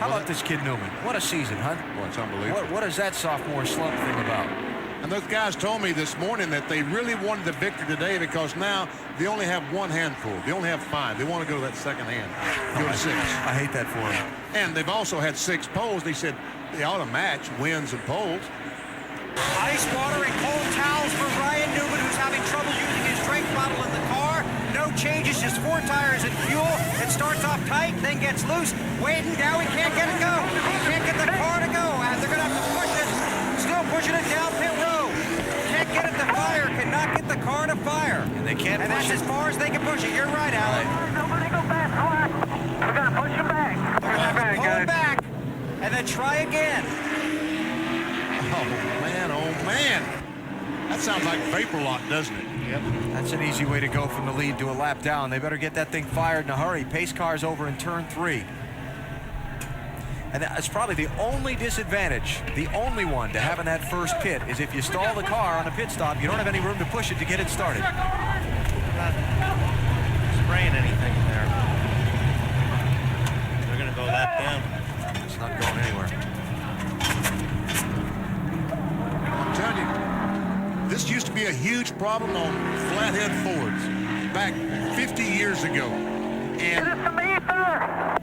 How about this kid Newman? What a season, huh? Well, it's unbelievable. What is that sophomore slump thing about? And those guys told me this morning that they really wanted the victory today because now they only have one handful. They only have 5. They want to go to that second hand. Go to 6. I hate that for them. And they've also had 6 poles. They said they ought to match wins and poles. Ice water and cold towels for Ryan Newman, who's having trouble using his drink bottle in the car. No changes, just 4 tires and fuel. It starts off tight, then gets loose. Waiting down, he can't get it go. He can't get the car to go. They're going to have to push it. Still pushing it down pit road. Can't get it to fire. Cannot get the car to fire. And they can't and push that's it. as far as they can push it. You're right, Alan. Nobody go back. We're going to push him back. They're going to pull him back and then try again. Oh, man, oh, man. That sounds like vapor lock, doesn't it? Yep. That's an easy way to go from the lead to a lap down. They better get that thing fired in a hurry. Pace car's over in turn 3. And that's probably the only disadvantage, the only one to having that first pit is if you stall the car on a pit stop, you don't have any room to push it to get it started. Not spraying anything there. They're going to go lap down. It's not going anywhere. I'm telling you, this used to be a huge problem on flathead Fords back 50 years ago. And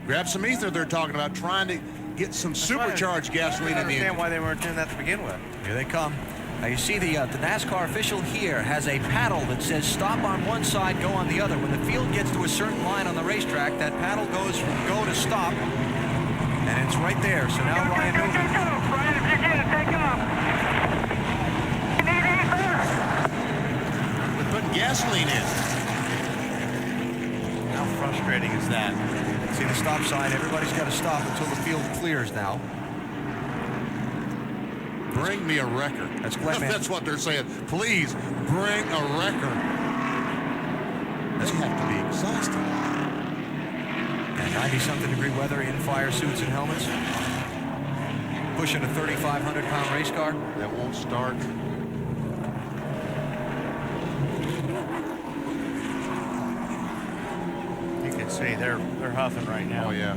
grab some ether, they're talking about trying to get some supercharged gasoline in the engine. I understand why they weren't doing that to begin with. Here they come. Now you see the NASCAR official here has a paddle that says stop on one side, go on the other. When the field gets to a certain line on the racetrack, that paddle goes from go to stop, and it's right there. So now Ryan Newman. Ryan, if you can, take off. You need ether. We're putting gasoline in. How frustrating is that? See the stop sign. Everybody's got to stop until the field clears now. Bring me a record. That's Glenn Man. That's what they're saying. Please bring a record. They have to be exhausted. And 90-something degree weather in fire suits and helmets. Pushing a 3,500-pound race car. That won't start. You can see they're huffing right now. Oh, yeah.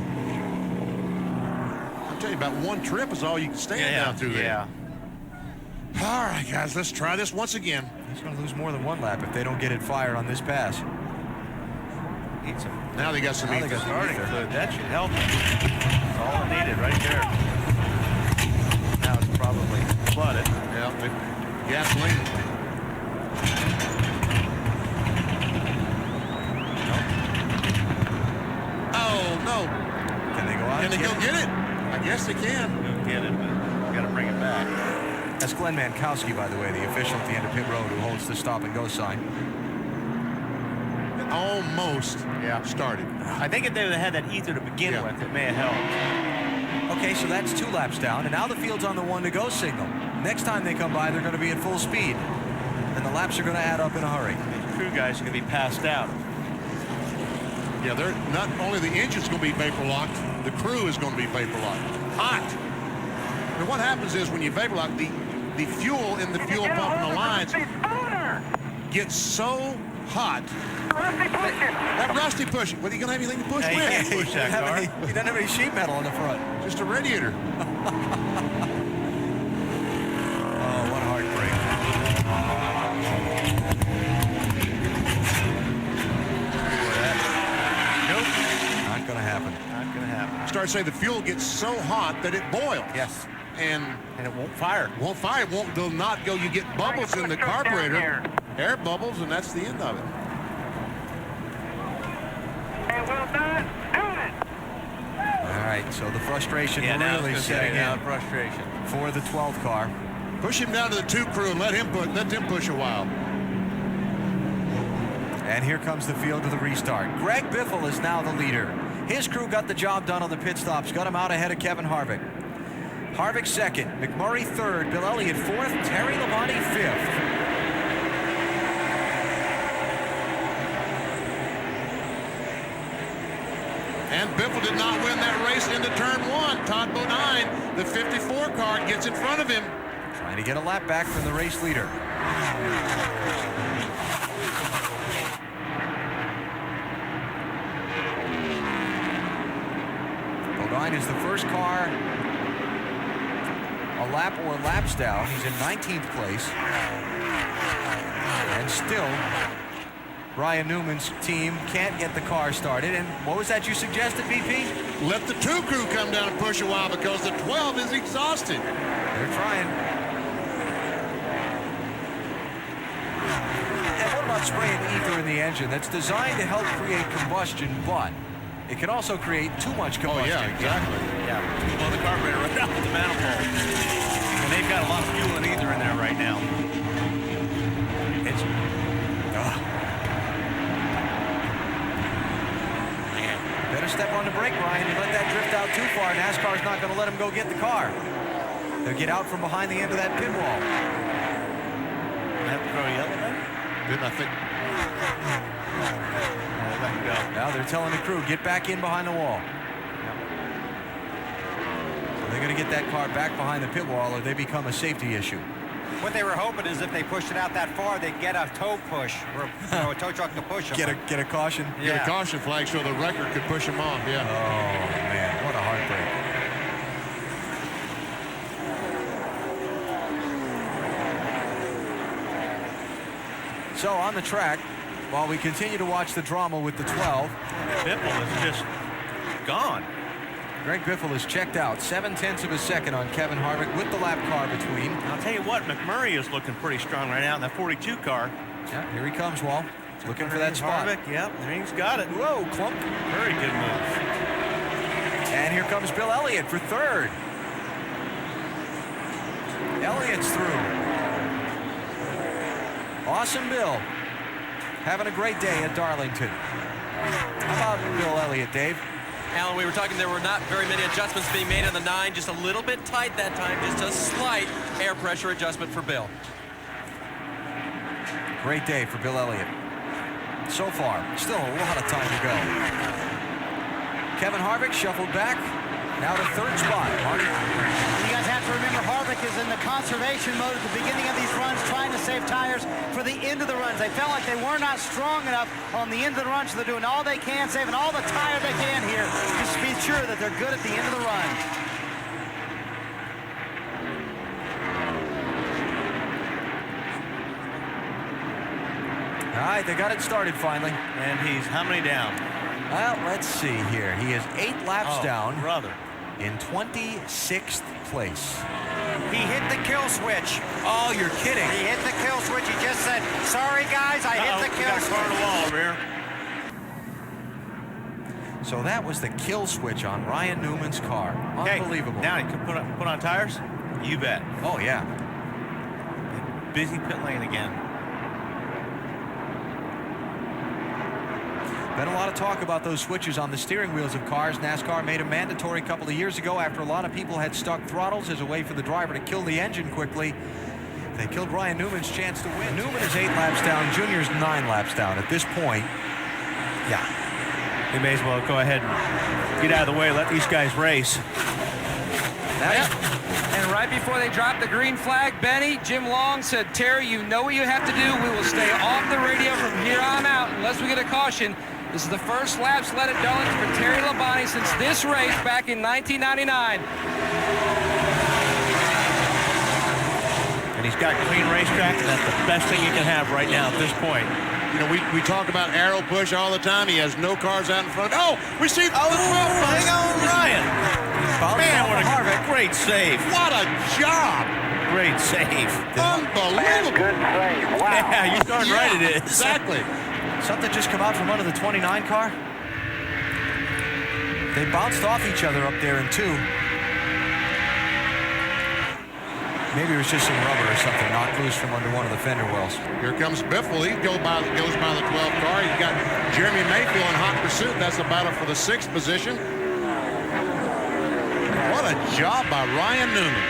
I'll tell you, about one trip is all you can stand down through there. Yeah. All right, guys, let's try this once again. He's going to lose more than one lap if they don't get it fired on this pass. Need some. Now they got some Now they ether. got Starting fluid. That should help. That's all it needed right there. Now it's probably flooded. Yeah, the gasoline. Oh, no. Can they go out? Can they go get it? I guess they can. Go get it, but you got to bring it back. That's Glenn Mankowski, by the way, the official at the end of pit road who holds the stop and go sign. It almost started. I think if they would have had that ether to begin with, it may have helped. Okay, so that's 2 laps down, and now the field's on the 1-to-go signal. Next time they come by, they're going to be at full speed, and the laps are going to add up in a hurry. These crew guys are going to be passed out. Yeah, they're not only the engine's going to be vapor locked, the crew is going to be vapor locked. Hot. And what happens is when you vapor lock, the fuel in the fuel pump and the lines gets so hot. That Rusty push it. What are you going to have anything to push Hey, with? you can't push that car. He doesn't have any sheet metal on the front. Just a radiator. Oh, what a heartbreak. Nope. Not going to happen. Not going to happen. Start saying the fuel gets so hot that it boils. Yes. And it won't fire. Won't fire. It will not go. You get bubbles in the carburetor. Air bubbles, and that's the end of it. And will not do it. All right, so the frustration really setting in frustration for the 12th car. Push him down to the 2 crew and let them push a while. And here comes the field to the restart. Greg Biffle is now the leader. His crew got the job done on the pit stops, got him out ahead of Kevin Harvick. Harvick second, McMurray third, Bill Elliott fourth, Terry Labonte fifth. And Biffle did not win that race into turn 1. Todd Bodine, the 54 car, gets in front of him. Trying to get a lap back from the race leader. '99 is the first car a lap or laps down. He's in 19th place. And still, Ryan Newman's team can't get the car started. And what was that you suggested, BP? Let the 2 crew come down and push a while because the 12 is exhausted. They're trying. And what about spraying ether in the engine? That's designed to help create combustion, but it can also create too much combustion. Oh, yeah, exactly. Yeah, blow the carburetor right out the manifold. And they've got a lot of fuel and ether in there right now. It's... Better step on the brake, Ryan. You let that drift out too far. NASCAR's not going to let him go get the car. They'll get out from behind the end of that pit wall. They have to throw yellow then? Didn't I think? Let him go. Now they're telling the crew, get back in behind the wall. So they're going to get that car back behind the pit wall or they become a safety issue. What they were hoping is if they pushed it out that far, they'd get a tow push, or a tow truck to push them. Get a caution. Get a caution flag so the record could push him off, yeah. Oh, man, what a heartbreak. So on the track, while we continue to watch the drama with the 12. Biffle is just gone. Greg Biffle is checked out, 0.7 of a second on Kevin Harvick with the lap car between. I'll tell you what, McMurray is looking pretty strong right now in that 42 car. Yeah, here he comes, Wall. Looking for that spot. Harvick, yep, there he's got it. Whoa, clump. Very good move. And here comes Bill Elliott for third. Elliott's through. Awesome Bill. Having a great day at Darlington. How about Bill Elliott, Dave? Alan, we were talking, there were not very many adjustments being made on the 9, just a little bit tight that time, just a slight air pressure adjustment for Bill. Great day for Bill Elliott. So far, still a lot of time to go. Kevin Harvick shuffled back, now to third spot. Marty. You guys have to remember Harvick is in the conservation mode at the beginning of these runs, trying to save tires for the end of the runs. They felt like they were not strong enough on the end of the run, so they're doing all they can, saving all the tire they can here, just to be sure that they're good at the end of the run. All right, they got it started finally. And he's how many down? Well, let's see here. He is 8 laps down. Brother. In 26th place. He hit the kill switch. Oh, you're kidding. He hit the kill switch. He just said, sorry, guys, I hit the kill got a car on the wall switch. over here. So that was the kill switch on Ryan Newman's car. Unbelievable. Now he can put on tires? You bet. Oh, yeah. Busy pit lane again. Been a lot of talk about those switches on the steering wheels of cars. NASCAR made them mandatory a couple of years ago after a lot of people had stuck throttles as a way for the driver to kill the engine quickly. They killed Ryan Newman's chance to win. Newman is 8 laps down. Junior's 9 laps down at this point. Yeah. They may as well go ahead and get out of the way, let these guys race. And right before they dropped the green flag, Benny, Jim Long said, Terry, you know what you have to do. We will stay off the radio from here on out unless we get a caution. This is the first laps led at Darlington for Terry Labonte since this race back in 1999. And he's got clean racetrack, and that's the best thing you can have right now at this point. You know, we talk about arrow push all the time. He has no cars out in front. Oh, we see the 12 hang on, Ryan. Man, what a great save. What a job. Great save. Unbelievable. Good save. Wow. Yeah, you're darn right it is. Exactly. Something just come out from under the 29 car. They bounced off each other up there in 2. Maybe it was just some rubber or something knocked loose from under one of the fender wells. Here comes Biffle. He goes by the 12 car. He's got Jeremy Mayfield in hot pursuit. That's the battle for the 6th position. What a job by Ryan Newman.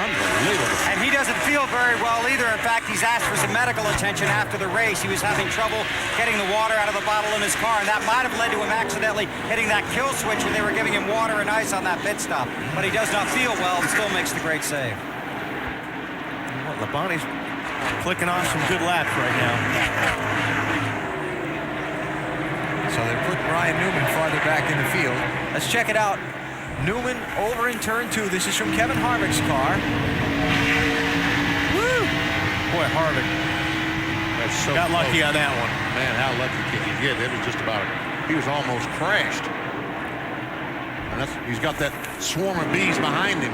Unbelievable. And he doesn't feel very well either. In fact, he's asked for some medical attention after the race. He was having trouble getting the water out of the bottle in his car, and that might have led to him accidentally hitting that kill switch when they were giving him water and ice on that pit stop. But he does not feel well and still makes the great save. Well, Labonte's flicking off some good laps right now. So they're putting Ryan Newman farther back in the field. Let's check it out. Newman over in turn 2. This is from Kevin Harvick's car. Woo! Boy, Harvick That's so got lucky close. on that one. Man, how lucky can he get? It was just about, he was almost crashed. And he's got that swarm of bees behind him.